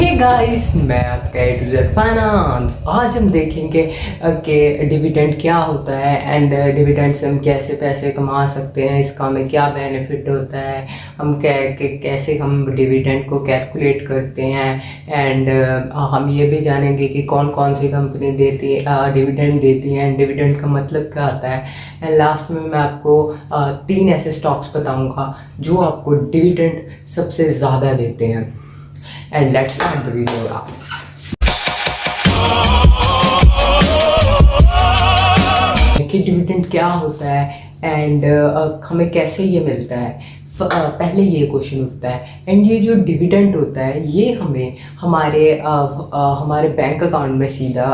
Hey guys, मैं आपका ए to Z finance. आज हम देखेंगे कि डिविडेंड क्या होता है एंड डिविडेंड से हम कैसे पैसे कमा सकते हैं, इसका हमें क्या बेनिफिट होता है, हम कैसे हम डिविडेंड को कैलकुलेट करते हैं एंड हम ये भी जानेंगे कि कौन कौन सी कंपनी देती है डिविडेंड देती है एंड डिविडेंड का मतलब क्या आता है। एंड लास्ट में मैं आपको 3 ऐसे स्टॉक्स बताऊंगा जो आपको डिविडेंड सबसे ज़्यादा देते हैं। And let's start the video, guys. कि डिविडेंड क्या होता है एंड हमें कैसे ये मिलता है। पहले ये क्वेश्चन उठता है एंड ये जो डिविडेंड होता है ये हमें हमारे बैंक अकाउंट में सीधा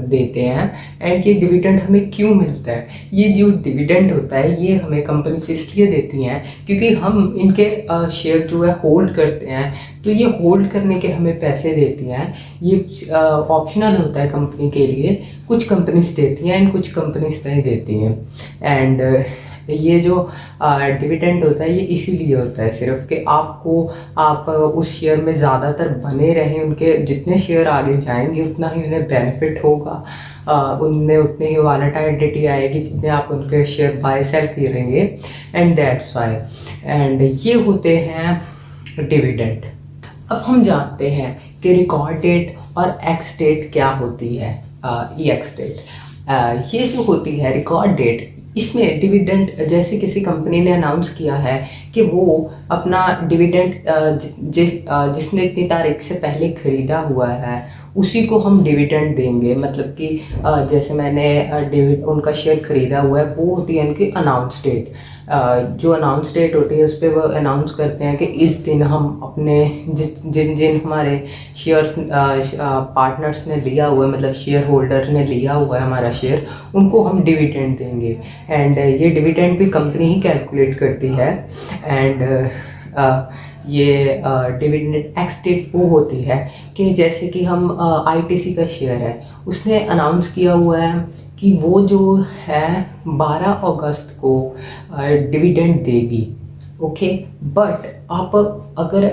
देते हैं। एंड ये डिविडेंड हमें क्यों मिलता है? ये जो डिविडेंड होता है ये हमें कंपनी से इसलिए देती हैं क्योंकि हम इनके शेयर जो है होल्ड करते हैं, तो ये होल्ड करने के हमें पैसे देती हैं। ये ऑप्शनल होता है कंपनी के लिए, कुछ कंपनीज देती हैं एंड कुछ कंपनीज नहीं देती हैं। एंड ये जो डिविडेंड होता है ये इसीलिए होता है सिर्फ कि आप उस शेयर में ज़्यादातर बने रहें, उनके जितने शेयर आगे जाएंगे उतना ही उन्हें बेनिफिट होगा, उनमें उतनी ही वॉलेटिलिटी आएगी जितने आप उनके शेयर बाय सेल करेंगे। एंड दैट्स वाई एंड ये होते हैं डिविडेंड। अब हम जानते हैं कि रिकॉर्ड डेट और एक्स डेट क्या होती है। ई एक्स डेट ये जो होती है रिकॉर्ड डेट, इसमें डिविडेंड जैसे किसी कंपनी ने अनाउंस किया है कि वो अपना डिविडेंड जिसने इतनी तारीख से पहले ख़रीदा हुआ है उसी को हम डिविडेंड देंगे। मतलब कि जैसे मैंने उनका शेयर ख़रीदा हुआ है, वो होती है उनकी अनाउंस डेट। जो अनाउंस डेट होती है उस पर वो अनाउंस करते हैं कि इस दिन हम अपने जिन जिन हमारे शेयर्स पार्टनर्स ने लिया हुआ है, मतलब शेयर होल्डर ने लिया हुआ है हमारा शेयर, उनको हम डिविडेंड देंगे। एंड ये डिविडेंड भी कंपनी ही कैलकुलेट करती है। एंड ये डिविडेंड एक्स डेट वो होती है कि जैसे कि हम आईटीसी का शेयर है, उसने अनाउंस किया हुआ है कि वो जो है 12 अगस्त को डिविडेंड देगी। ओके, बट आप अगर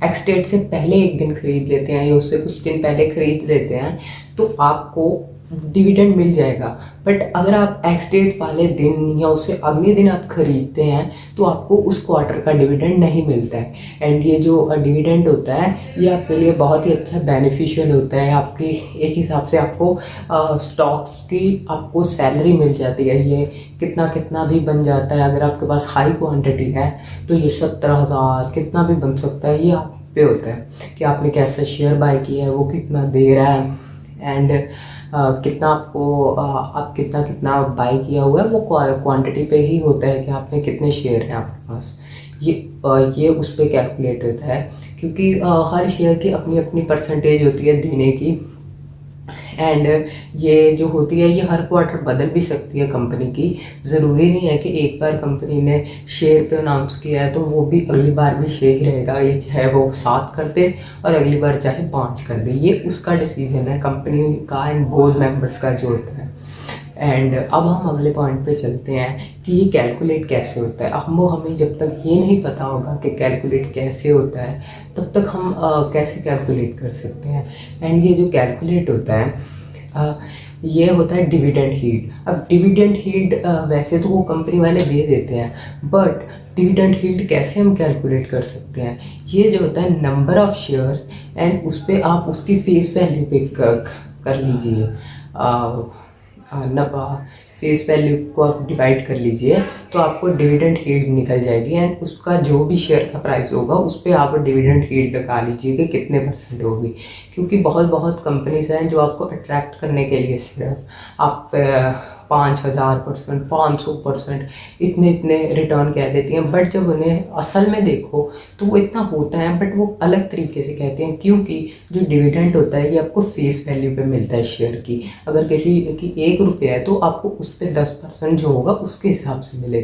एक्स डेट से पहले एक दिन खरीद लेते हैं या उससे कुछ दिन पहले खरीद लेते हैं तो आपको डिविडेंड मिल जाएगा। बट अगर आप एक्स डेट वाले दिन या उससे अगले दिन आप खरीदते हैं तो आपको उस क्वार्टर का डिविडेंड नहीं मिलता है। एंड ये जो डिविडेंड होता है ये आपके लिए बहुत ही अच्छा बेनिफिशियल होता है। आपकी एक हिसाब से आपको स्टॉक्स की आपको सैलरी मिल जाती है। ये कितना कितना भी बन जाता है। अगर आपके पास हाई क्वांटिटी है तो ये 17,000 कितना भी बन सकता है। ये आप पे होता है कि आपने कैसा शेयर बाय किया है, वो कितना दे रहा है एंड कितना आप कितना बाई किया हुआ है, वो क्वांटिटी पे ही होता है कि आपने कितने शेयर हैं आपके पास। ये उस पर कैलकुलेट होता है क्योंकि हर शेयर की अपनी अपनी परसेंटेज होती है देने की। एंड ये जो होती है ये हर क्वार्टर बदल भी सकती है कंपनी की। ज़रूरी नहीं है कि एक बार कंपनी ने शेयर पे अनाउंस किया है तो वो भी अगली बार भी शेयर ही रहेगा। ये चाहे वो 7 कर दे और अगली बार चाहे 5 कर दे, ये उसका डिसीजन है कंपनी का एंड बोर्ड मेंबर्स का जो होता है। एंड अब हम अगले पॉइंट पे चलते हैं कि ये कैलकुलेट कैसे होता है। हमें जब तक ये नहीं पता होगा कि कैलकुलेट कैसे होता है तब तक हम कैसे कैलकुलेट कर सकते हैं। एंड ये जो कैलकुलेट होता है ये होता है डिविडेंड हील्ड। अब डिविडेंड हील्ड वैसे तो वो कंपनी वाले दे देते हैं, बट डिविडेंड हील्ड कैसे हम कैलकुलेट कर सकते हैं? ये जो होता है नंबर ऑफ शेयर्स एंड उस पर आप उसकी फेस वैल्यू पे कर लीजिए। फेस वैल्यू को आप डिवाइड कर लीजिए तो आपको डिविडेंड हील्ड निकल जाएगी। एंड उसका जो भी शेयर का प्राइस होगा उस पर आप डिविडेंड हील्ड लगा लीजिए कि कितने % होगी। क्योंकि बहुत कंपनीज हैं जो आपको अट्रैक्ट करने के लिए सिर्फ आप 5,000%, 500% इतने रिटर्न कह देती हैं, बट जब उन्हें असल में देखो तो वो इतना होता है, बट वो अलग तरीके से कहते हैं क्योंकि जो डिविडेंड होता है ये आपको फेस वैल्यू पे मिलता है शेयर की। अगर किसी की 1 रुपया है तो आपको उस पर 10% जो होगा उसके हिसाब से मिलेगा।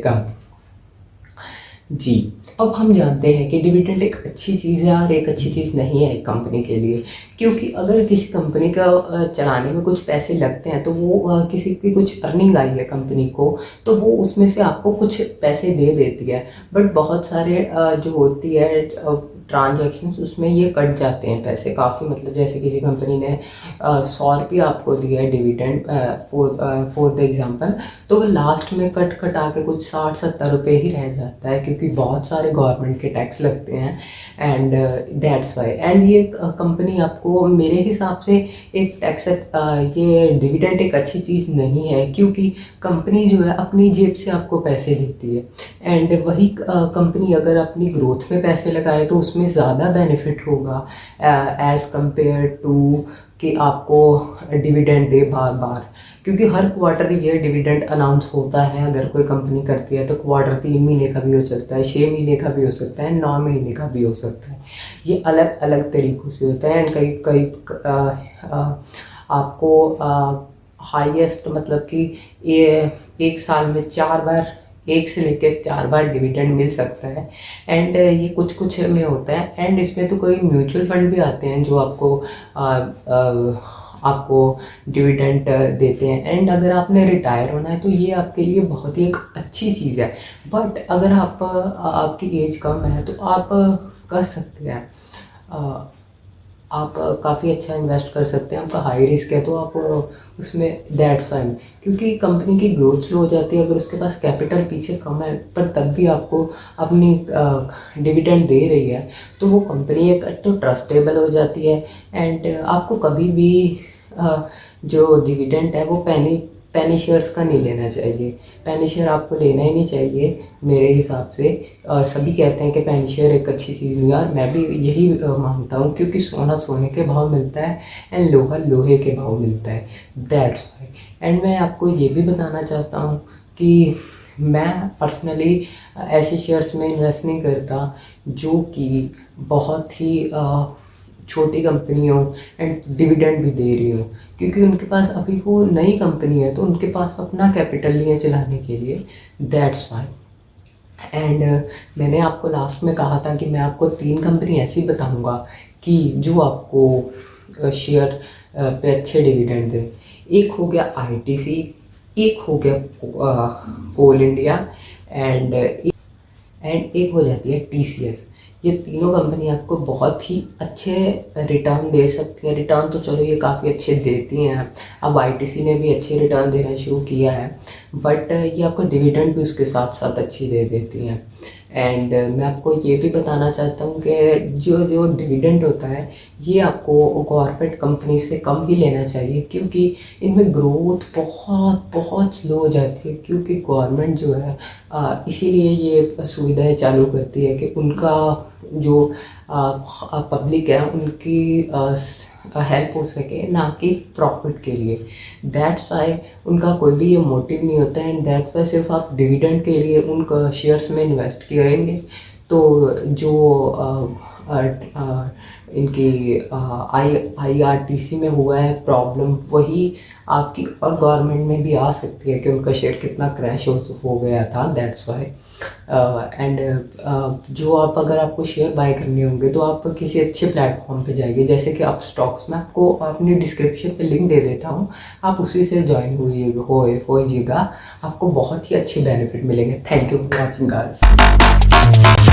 जी, अब हम जानते हैं कि डिविडेंड एक अच्छी चीज़ है और एक अच्छी चीज़ नहीं है एक कंपनी के लिए। क्योंकि अगर किसी कंपनी का चलाने में कुछ पैसे लगते हैं तो वो किसी की कुछ अर्निंग आई है कंपनी को तो वो उसमें से आपको कुछ पैसे दे देती है। बट बहुत सारे जो होती है ट्रांजैक्शंस उसमें ये कट जाते हैं पैसे काफ़ी, मतलब जैसे किसी कंपनी ने 100 रुपये आपको दिया है डिविडेंड फॉर द एग्जांपल, तो वो लास्ट में कट कटा के कुछ 60-70 रुपये ही रह जाता है, क्योंकि बहुत सारे गवर्नमेंट के टैक्स लगते हैं एंड दैट्स वाई। एंड ये कंपनी आपको मेरे हिसाब से एक टैक्स ये डिविडेंड एक अच्छी चीज़ नहीं है, क्योंकि कंपनी जो है अपनी जेब से आपको पैसे देती है एंड वही कंपनी अगर अपनी ग्रोथ में पैसे लगाए तो उसमें ज़्यादा बेनिफिट होगा एज़ कंपेयर टू कि आपको डिविडेंड दे बार बार, क्योंकि हर क्वार्टर ये डिविडेंड अनाउंस होता है अगर कोई कंपनी करती है, तो क्वार्टर 3 महीने का भी हो सकता है, 6 महीने का भी हो सकता है, 9 महीने का भी हो सकता है। ये अलग अलग तरीक़ों से होता है एंड कई कई आपको हाईएस्ट मतलब कि ये एक साल में 4 बार, 1 से लेकर 4 बार डिविडेंड मिल सकता है एंड ये कुछ कुछ में होता है एंड इसमें तो कोई म्यूचुअल फंड भी आते हैं जो आपको डिविडेंड देते हैं एंड अगर आपने रिटायर होना है तो ये आपके लिए बहुत ही एक अच्छी चीज़ है। बट अगर आपकी एज कम है तो आप कर सकते हैं, आप काफ़ी अच्छा इन्वेस्ट कर सकते हैं। आपका हाई रिस्क है तो आप उसमें दैट्स फाइन, क्योंकि कंपनी की ग्रोथ स्लो हो जाती है अगर उसके पास कैपिटल पीछे कम है पर तब भी आपको अपनी डिविडेंड दे रही है, तो वो कंपनी एक तो ट्रस्टेबल हो जाती है एंड आपको कभी भी जो डिविडेंड है वो पेनी शेयर्स का नहीं लेना चाहिए। पेनी शेयर आपको लेना ही नहीं चाहिए मेरे हिसाब से। सभी कहते हैं कि पेनी शेयर एक अच्छी चीज़ नहीं है और मैं भी यही मानता हूँ, क्योंकि सोना सोने के भाव मिलता है एंड लोहा लोहे के भाव मिलता है, दैट्स वाई। एंड मैं आपको ये भी बताना चाहता हूँ कि मैं पर्सनली ऐसे शेयर्स में इन्वेस्ट नहीं करता जो कि बहुत ही छोटी कंपनी हो एंड डिविडेंड भी दे रही हो, क्योंकि उनके पास अभी वो नई कंपनी है तो उनके पास अपना कैपिटल नहीं है चलाने के लिए, दैट्स वाई। एंड मैंने आपको लास्ट में कहा था कि मैं आपको 3 कंपनी ऐसी बताऊंगा कि जो आपको शेयर पे अच्छे डिविडेंड दें। एक हो गया आईटीसी, एक हो गया कोल इंडिया एंड एक हो जाती है टीसीएस। ये तीनों कंपनी आपको बहुत ही अच्छे रिटर्न दे सकती है। रिटर्न तो चलो ये काफ़ी अच्छे देती हैं, अब आईटीसी ने भी अच्छे रिटर्न देना शुरू किया है, बट ये आपको डिविडेंड भी उसके साथ साथ अच्छी दे देती हैं। एंड मैं आपको ये भी बताना चाहता हूँ कि जो डिविडेंड होता है ये आपको गवर्नमेंट कंपनी से कम ही लेना चाहिए, क्योंकि इनमें ग्रोथ बहुत बहुत स्लो हो जाती है, क्योंकि गवर्नमेंट जो है इसीलिए ये सुविधाएं चालू करती है कि उनका जो पब्लिक है उनकी हेल्प हो सके, ना कि प्रॉफिट के लिए। दैट्स वाई उनका कोई भी ये मोटिव नहीं होता है एंड दैट्स वाई सिर्फ आप डिविडेंड के लिए उनका शेयर्स में इन्वेस्ट करेंगे तो जो इनकी आईआरटीसी में हुआ है प्रॉब्लम वही आपकी और गवर्नमेंट में भी आ सकती है कि उनका शेयर कितना क्रैश हो गया था, दैट्स वाई। एंड जो अगर आपको शेयर बाय करने होंगे तो आप किसी अच्छे प्लेटफॉर्म पे जाइए, जैसे कि आप स्टॉक्स में आपको अपनी डिस्क्रिप्शन पे लिंक दे देता हूँ, आप उसी से ज्वाइन होइएगा, आपको बहुत ही अच्छे बेनिफिट मिलेंगे। Thank you for watching guys.